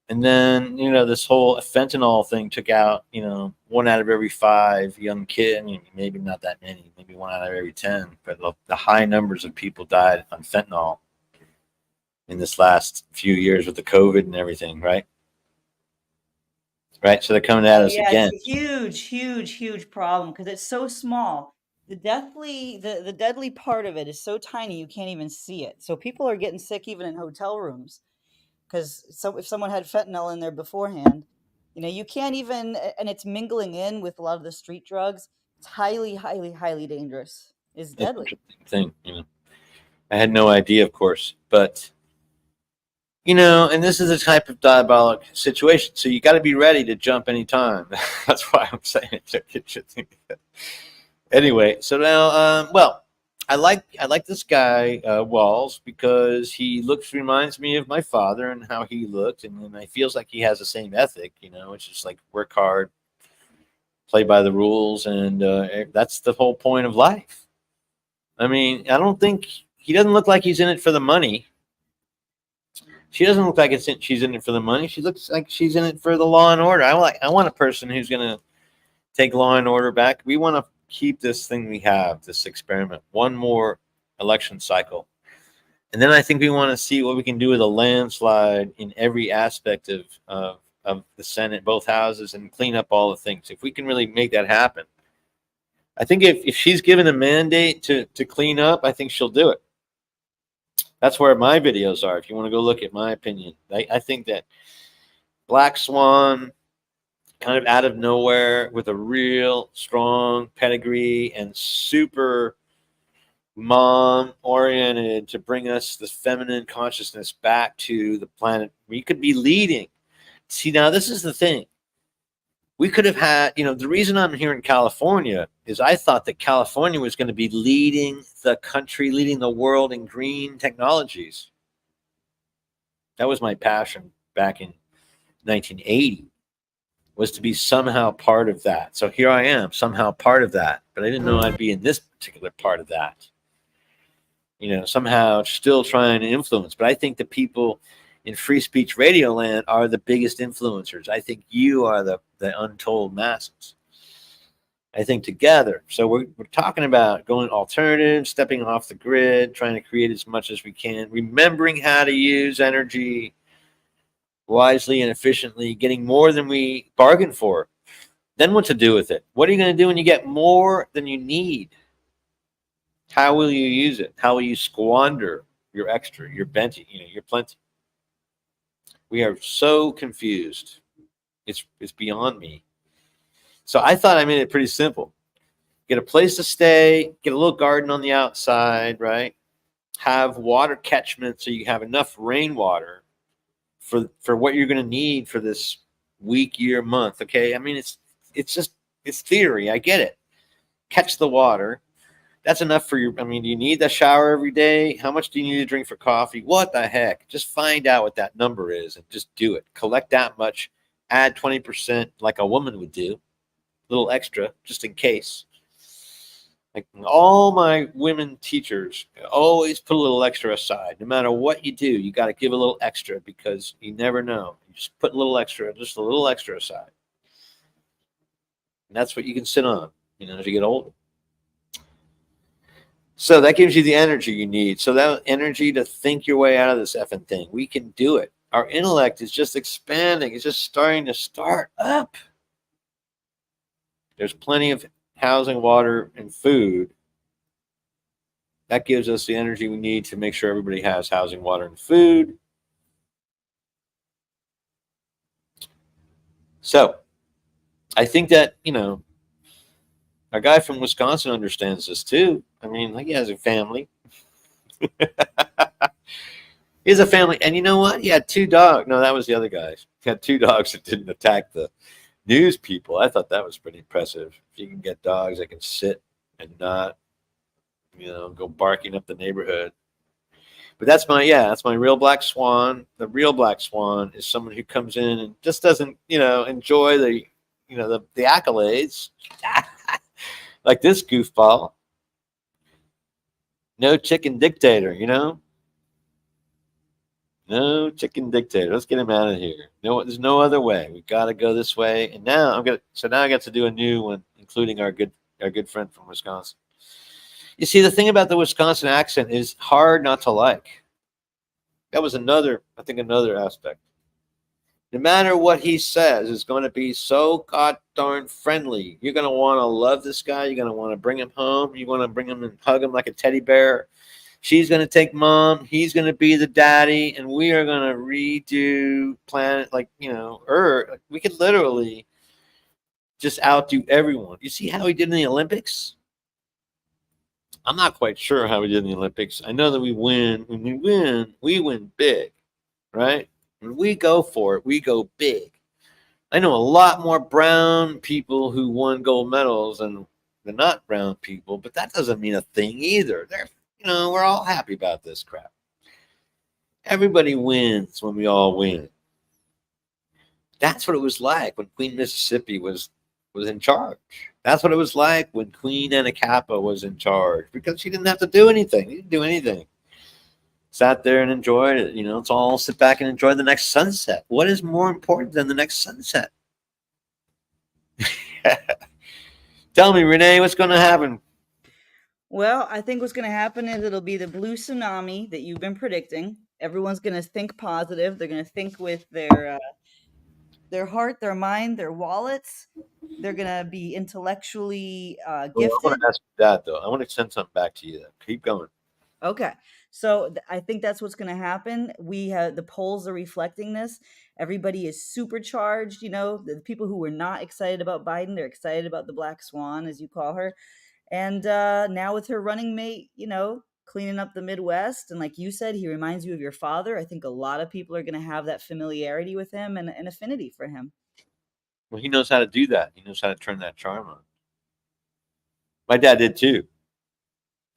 And then, this whole fentanyl thing took out, 1 out of every 5 young kids. I mean, maybe not that many, maybe 1 out of every 10, but the high numbers of people died on fentanyl. in this last few years with the COVID and everything, right? Right. So they're coming at Oh, us yeah, it's again. a huge, huge, huge problem because it's so small. The deadly part of it is so tiny you can't even see it. So people are getting sick even in hotel rooms because if someone had fentanyl in there beforehand, you can't even, and it's mingling in with a lot of the street drugs. It's highly, highly, highly dangerous. It's That's an deadly. interesting thing, I had no idea, of course, but and this is a type of diabolic situation. So you got to be ready to jump anytime. That's why I'm saying it. Anyway, so now, well, I like this guy Walls because he reminds me of my father and how he looked, and I feels like he has the same ethic. It's just like work hard, play by the rules, and that's the whole point of life. I mean, I don't think he doesn't look like he's in it for the money. She doesn't look like she's in it for the money. She looks like she's in it for the law and order. I want a person who's going to take law and order back. We want to keep this thing we have, this experiment, one more election cycle. And then I think we want to see what we can do with a landslide in every aspect of the Senate, both houses, and clean up all the things. If we can really make that happen, I think if she's given a mandate to clean up, I think she'll do it. That's where my videos are. If you want to go look at my opinion, I think that Black Swan, kind of out of nowhere with a real strong pedigree and super mom oriented to bring us this feminine consciousness back to the planet. We could be leading. See, now this is the thing. We could have had, the reason I'm here in California is I thought that California was going to be leading the country, leading the world in green technologies. That was my passion back in 1980, was to be somehow part of that. So here I am, somehow part of that. But I didn't know I'd be in this particular part of that. Somehow still trying to influence. But I think the people in free speech radio land are the biggest influencers. I think you are the untold masses. I think together. So we're talking about going alternative, stepping off the grid, trying to create as much as we can, remembering how to use energy wisely and efficiently, getting more than we bargained for. Then what to do with it? What are you going to do when you get more than you need? How will you use it? How will you squander your extra, your plenty, your plenty? We are so confused. It's beyond me. So I thought I made it pretty simple. Get a place to stay, get a little garden on the outside, right? Have water catchment so you have enough rainwater for what you're going to need for this week, year, month. Okay. I mean, it's theory. I get it. Catch the water. That's enough for do you need the shower every day? How much do you need to drink for coffee? What the heck? Just find out what that number is and just do it. Collect that much, add 20% like a woman would do, a little extra just in case. Like all my women teachers always put a little extra aside. No matter what you do, you got to give a little extra because you never know. You just put a little extra aside. And that's what you can sit on, as you get older. So that gives you the energy you need. So that energy to think your way out of this effing thing. We can do it. Our intellect is just expanding. It's just starting to start up. There's plenty of housing, water, and food. That gives us the energy we need to make sure everybody has housing, water, and food. So I think that, our guy from Wisconsin understands this too. He has a family. He has a family. And you know what? He had 2 dogs. No, that was the other guys. He had 2 dogs that didn't attack the news people. I thought that was pretty impressive. If you can get dogs that can sit and not, go barking up the neighborhood. But that's my real black swan. The real black swan is someone who comes in and just doesn't, enjoy the accolades. Like this goofball. No chicken dictator, No chicken dictator. Let's get him out of here. No, there's no other way. We got to go this way. And now now I got to do a new one, including our good friend from Wisconsin. You see, the thing about the Wisconsin accent is hard not to like. That was another, I think, another aspect. No matter what he says, is going to be so god darn friendly. You're going to want to love this guy. You're going to want to bring him home. You want to bring him and hug him like a teddy bear. She's going to take mom. He's going to be the daddy, and we are going to redo planet, like, Earth. We could literally just outdo everyone. You see how he did in the Olympics? I'm not quite sure how we did in the Olympics. I know that we win. When we win big, right? When we go for it, we go big. I know a lot more brown people who won gold medals than the not brown people, but that doesn't mean a thing either. We're all happy about this crap. Everybody wins when we all win. That's what it was like when Queen Mississippi was in charge. That's what it was like when Queen Anacapa was in charge, because she didn't have to do anything. She didn't do anything. Sat there and enjoyed it. Let's all sit back and enjoy the next sunset. What is more important than the next sunset? Tell me, Renee, what's going to happen? Well, I think what's going to happen is it'll be the blue tsunami that you've been predicting. Everyone's going to think positive. They're going to think with their heart, their mind, their wallets. They're going to be intellectually gifted. I want to ask you that, though. I want to send something back to you. Keep going. Okay. So I think that's what's going to happen. The polls are reflecting this. Everybody is supercharged. The people who were not excited about Biden, they're excited about the black swan, as you call her. And now with her running mate, cleaning up the Midwest. And like you said, he reminds you of your father. I think a lot of people are going to have that familiarity with him and an affinity for him. Well, he knows how to do that. He knows how to turn that charm on. My dad did too.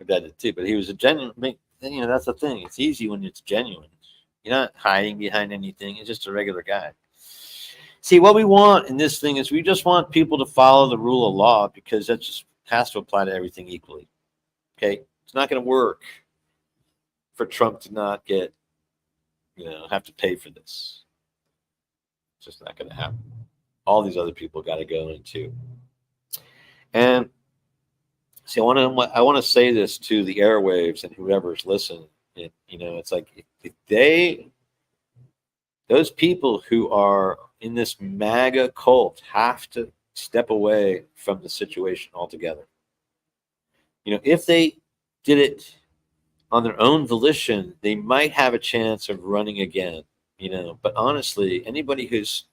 But he was a genuine. That's the thing. It's easy when it's genuine. You're not hiding behind anything. It's just a regular guy. See, what we want in this thing is we just want people to follow the rule of law, because that just has to apply to everything equally. Okay? It's not going to work for Trump to not get, have to pay for this. It's just not going to happen. All these other people got to go in too. And see, I want to say this to the airwaves and whoever's listening. It's like if those people who are in this MAGA cult have to step away from the situation altogether. If they did it on their own volition, they might have a chance of running again. But honestly, anybody who's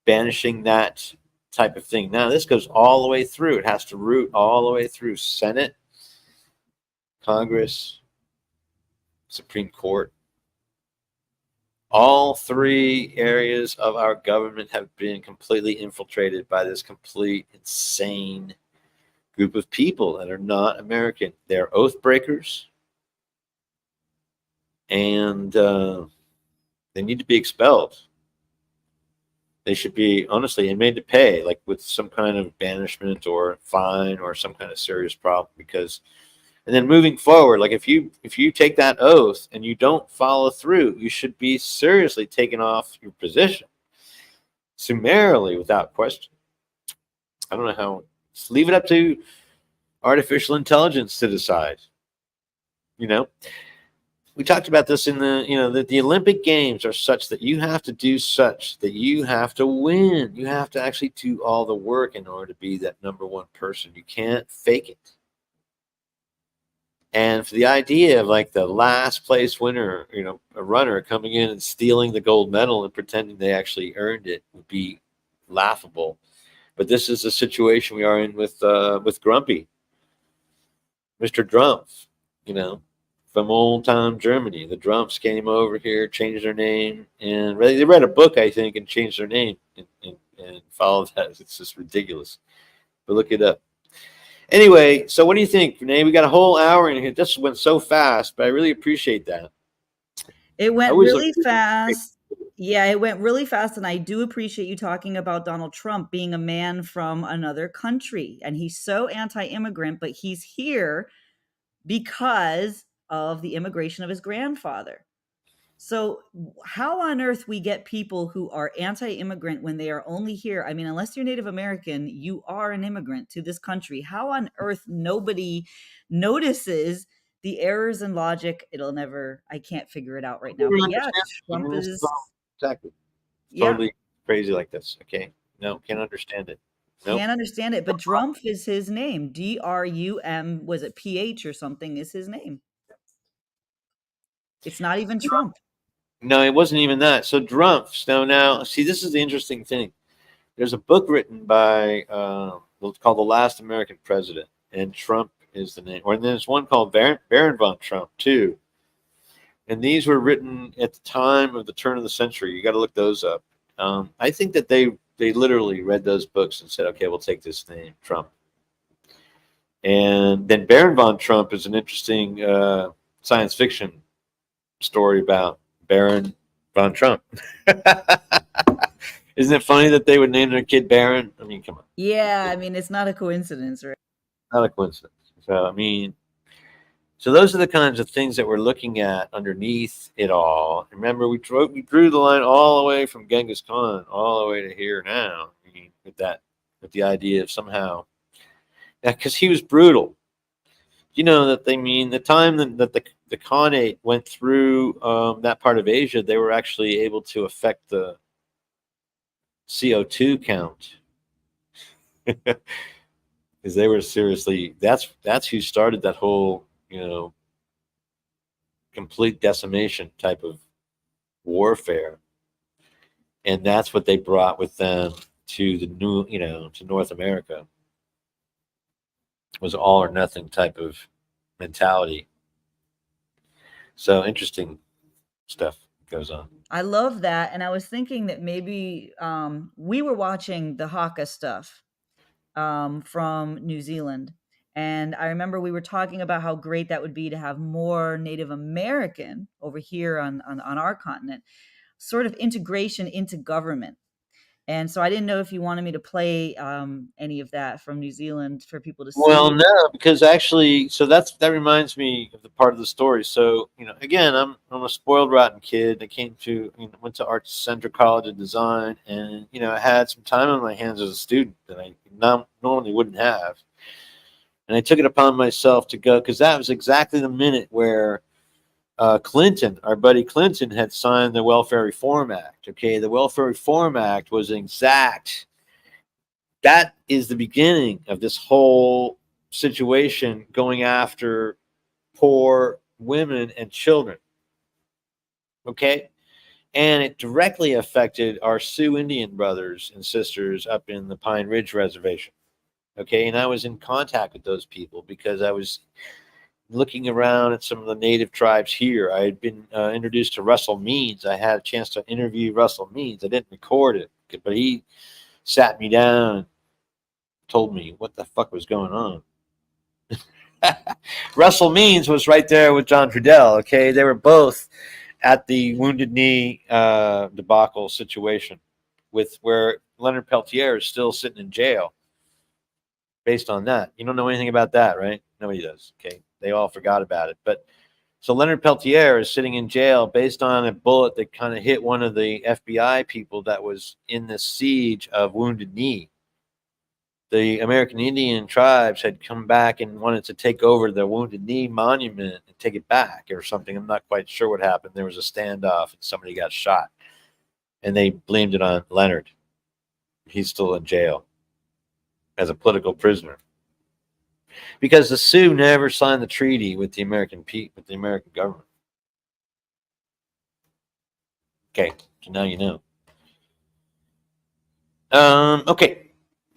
banishing that type of thing. Now, this goes all the way through. It has to root all the way through Senate, Congress, Supreme Court. All three areas of our government have been completely infiltrated by this complete insane group of people that are not American. They're oath breakers, and they need to be expelled. They should be, honestly, made to pay, like with some kind of banishment or fine or some kind of serious problem. And then moving forward, like if you take that oath and you don't follow through, you should be seriously taken off your position, summarily, without question. I don't know how. Just leave it up to artificial intelligence to decide. We talked about this in that the Olympic Games are such that you have to do such that you have to win. You have to actually do all the work in order to be that number one person. You can't fake it. And for the idea of like the last place winner, a runner coming in and stealing the gold medal and pretending they actually earned it would be laughable. But this is the situation we are in with Grumpy, Mr. Drumpf, from old time Germany. The Drumps came over here, changed their name, and they read a book, I think, and changed their name and followed that. It's just ridiculous. But look it up. Anyway, so what do you think, Renee? We got a whole hour in here. This went so fast, but I really appreciate that. It went really fast. Yeah, it went really fast, and I do appreciate you talking about Donald Trump being a man from another country, and he's so anti-immigrant, but he's here because of the immigration of his grandfather. So how on earth we get people who are anti-immigrant when they are only here? I mean, unless you're Native American, you are an immigrant to this country. How on earth nobody notices the errors in logic, I can't figure it out right I now. never But yeah, understand. I Trump mean, this is is, all exactly yeah, totally crazy like this. Okay, no, can't understand it. Nope. can't understand it. But Drumpf is his name. DRUM, was it PH or something, is his name. It's not even Trump. No, it wasn't even that. So Drumpf. Now, see, this is the interesting thing. There's a book written by called "The Last American President," and Trump is the name. Or and there's one called Baron von Trump too. And these were written at the time of the turn of the century. You got to look those up. I think that they literally read those books and said, "Okay, we'll take this name, Trump." And then Baron von Trump is an interesting science fiction story about Baron von Trump. Isn't it funny that they would name their kid Baron? I mean, come on. Yeah, I mean, it's not a coincidence, right? Not a coincidence. So, I mean, so those are the kinds of things that we're looking at underneath it all. Remember, we drew the line all the way from Genghis Khan all the way to here now. I mean, with the idea of somehow, because he was brutal. You know that they mean the time that the Khanate went through that part of Asia, they were actually able to affect the CO2 count because they were seriously. That's who started that whole complete decimation type of warfare, and that's what they brought with them to the new to North America. It was all or nothing type of mentality. So interesting stuff goes on. I love that. And I was thinking that maybe we were watching the Haka stuff from New Zealand. And I remember we were talking about how great that would be to have more Native American over here on our continent, sort of integration into government. And so I didn't know if you wanted me to play any of that from New Zealand for people to Well, see. no, because actually, so that reminds me of the part of the story. So, again, I'm a spoiled, rotten kid. I came to went to Art Center College of Design, and I had some time on my hands as a student that I normally wouldn't have, and I took it upon myself to go because that was exactly the minute where Clinton, our buddy Clinton, had signed the Welfare Reform Act. Okay, the Welfare Reform Act was that is the beginning of this whole situation going after poor women and children. Okay. And it directly affected our Sioux Indian brothers and sisters up in the Pine Ridge Reservation. Okay. And I was in contact with those people because I was looking around at some of the native tribes here. I had been introduced to Russell Means. I had a chance to interview Russell Means. I didn't record it, but he sat me down, told me what the fuck was going on. Russell Means was right there with John Trudell. Okay, they were both at the Wounded Knee debacle situation, with where Leonard Peltier is still sitting in jail. Based on that, you don't know anything about that, right? Nobody does. Okay, they all forgot about it. But so Leonard Peltier is sitting in jail based on a bullet that kind of hit one of the FBI people that was in the siege of Wounded Knee. The American Indian tribes had come back and wanted to take over the Wounded Knee monument and take it back or something. I'm not quite sure what happened. There was a standoff and somebody got shot. And they blamed it on Leonard. He's still in jail as a political prisoner. Because the Sioux never signed the treaty with the American government. Okay, so now you know. Okay.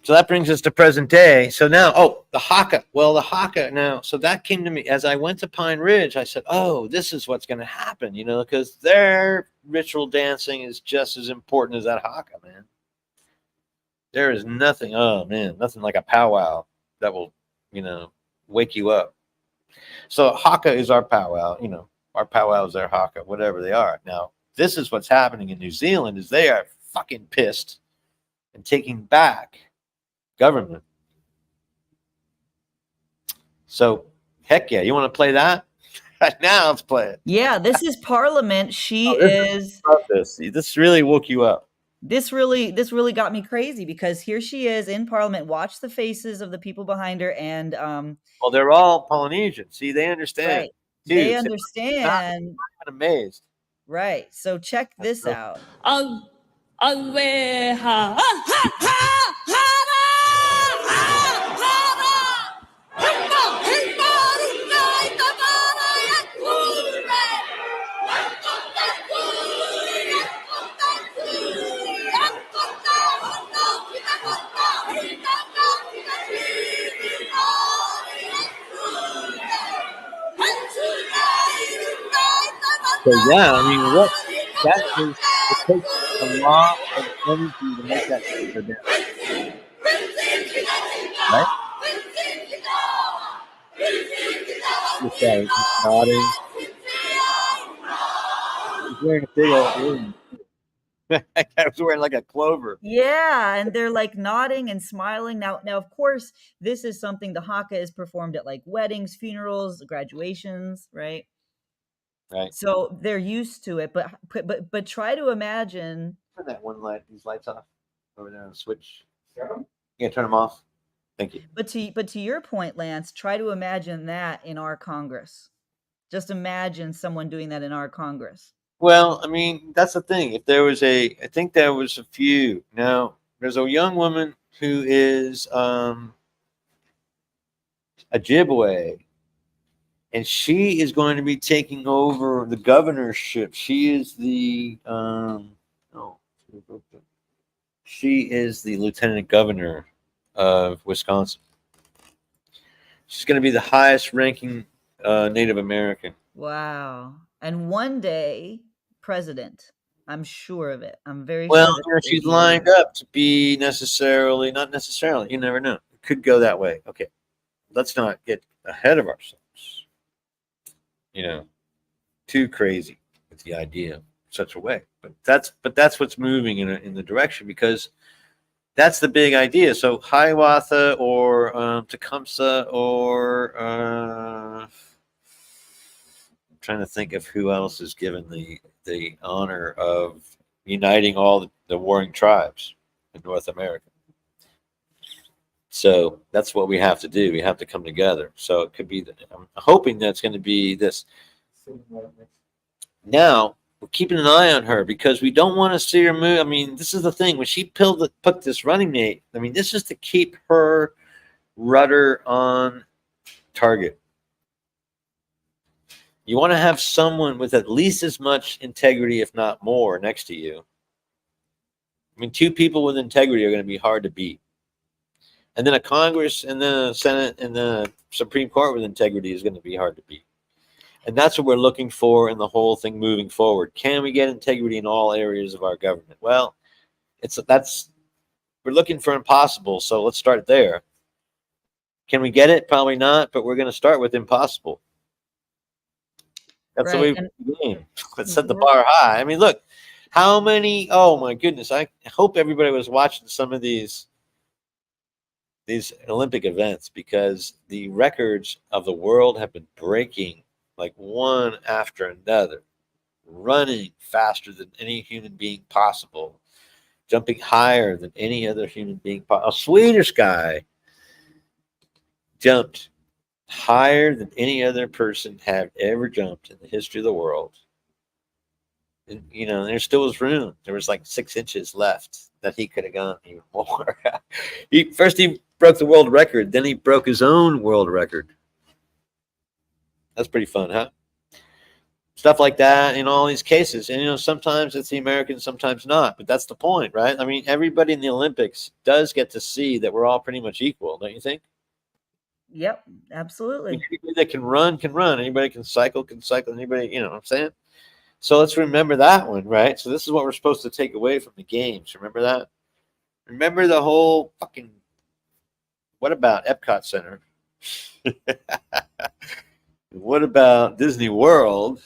So that brings us to present day. So now, the Haka. Well, the Haka now. So that came to me as I went to Pine Ridge. I said, "Oh, this is what's going to happen," because their ritual dancing is just as important as that Haka, man. There is nothing. Oh man, nothing like a powwow that will, wake you up. So Haka is our powwow. Our powwow is their Haka, whatever they are. Now, this is what's happening in New Zealand: is they are fucking pissed and taking back government. So, heck yeah, you want to play that? Now let's play it. Yeah, this is Parliament. She is. This really woke you up. this really got me crazy because here she is in Parliament. Watch the faces of the people behind her, and Well, they're all Polynesian. See, they understand right, too. they See, I'm not understand. even amazed. Right. So check this So, out. so yeah, I mean, what that is, it takes a lot of energy to make that go down, right? This guy is nodding. He's wearing a big old earring. That guy was wearing like a clover. Yeah, and they're like nodding and smiling. Now, of course, this is something the haka is performed at like weddings, funerals, graduations, right? Right. So they're used to it. But try to imagine. Turn that one light, these lights off over there on the switch. Yeah, turn them off. Thank you. But to your point, Lance, try to imagine that in our Congress. Just imagine someone doing that in our Congress. Well, I mean, that's the thing. If there was I think there was a few. Now, there's a young woman who is Ojibwe, and she is going to be taking over the governorship. She is the oh, she is the lieutenant governor of Wisconsin. She's going to be the highest ranking Native American. Wow. And one day, president. I'm sure of it. I'm very Well, sure that she's lined up to be not necessarily. You never know. It could go that way. Okay, let's not get ahead of ourselves. Too crazy with the idea of such a way. But that's what's moving in the direction, because that's the big idea. So Hiawatha or Tecumseh or I'm trying to think of who else is given the honor of uniting all the warring tribes in North America. So that's what we have to do. We have to come together. So it could be I'm hoping that's going to be this. Now we're keeping an eye on her because we don't want to see her move. I mean, this is the thing. When she put this running mate, I mean, this is to keep her rudder on target. You want to have someone with at least as much integrity, if not more, next to you. I mean, two people with integrity are going to be hard to beat. And then a Congress and then a Senate and then a Supreme Court with integrity is going to be hard to beat. And that's what we're looking for in the whole thing moving forward. Can we get integrity in all areas of our government? Well, we're looking for impossible, so let's start there. Can we get it? Probably not, but we're going to start with impossible. That's the way we game. Let's set the bar high. I mean, look, how many? Oh my goodness! I hope everybody was watching some of these Olympic events, because the records of the world have been breaking like one after another, running faster than any human being possible, jumping higher than any other human being possible. A Swedish guy jumped higher than any other person had ever jumped in the history of the world. And, there still was room. There was like 6 inches left that he could have gone even more. He broke the world record, then he broke his own world record. That's pretty fun, huh? Stuff like that in all these cases. And, sometimes it's the Americans, sometimes not. But that's the point, right? I mean, everybody in the Olympics does get to see that we're all pretty much equal, don't you think? Yep, absolutely. Anybody that can run can run. Anybody can cycle can cycle. Anybody, you know what I'm saying? So let's remember that one, right? So this is what we're supposed to take away from the games. Remember that? Remember the whole fucking, what about Epcot Center? What about Disney World?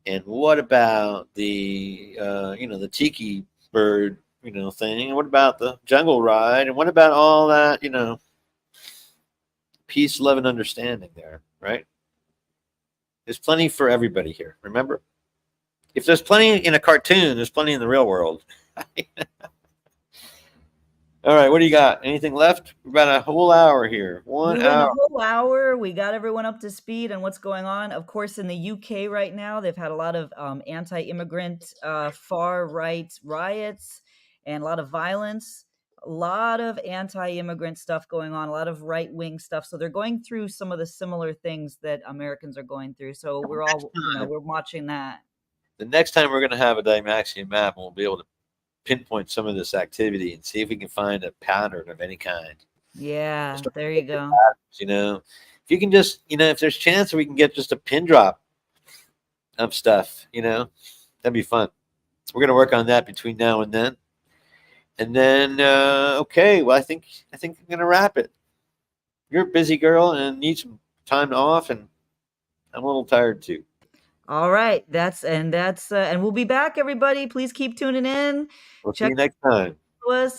And what about the, the tiki bird, thing? And what about the jungle ride? And what about all that, peace, love, and understanding there, right? There's plenty for everybody here. Remember? If there's plenty in a cartoon, there's plenty in the real world. All right, what do you got? Anything left? We're about a whole hour here. We 1 went a hour. whole hour. We got everyone up to speed on what's going on. Of course, in the UK right now, they've had a lot of anti-immigrant, far-right riots and a lot of violence. A lot of anti-immigrant stuff going on. A lot of right-wing stuff. So they're going through some of the similar things that Americans are going through. So we're all, we're watching that. The next time we're going to have a Dymaxion map, and we'll be able to pinpoint some of this activity and see if we can find a pattern of any kind. Yeah, there you go. You know, if you can just, if there's chance that we can get just a pin drop of stuff, that'd be fun. We're going to work on that between now and then. And then, okay, well, I think I'm going to wrap it. You're a busy girl and need some time off, and I'm a little tired too. All right, and we'll be back, everybody. Please keep tuning in. We'll see you next time. Us.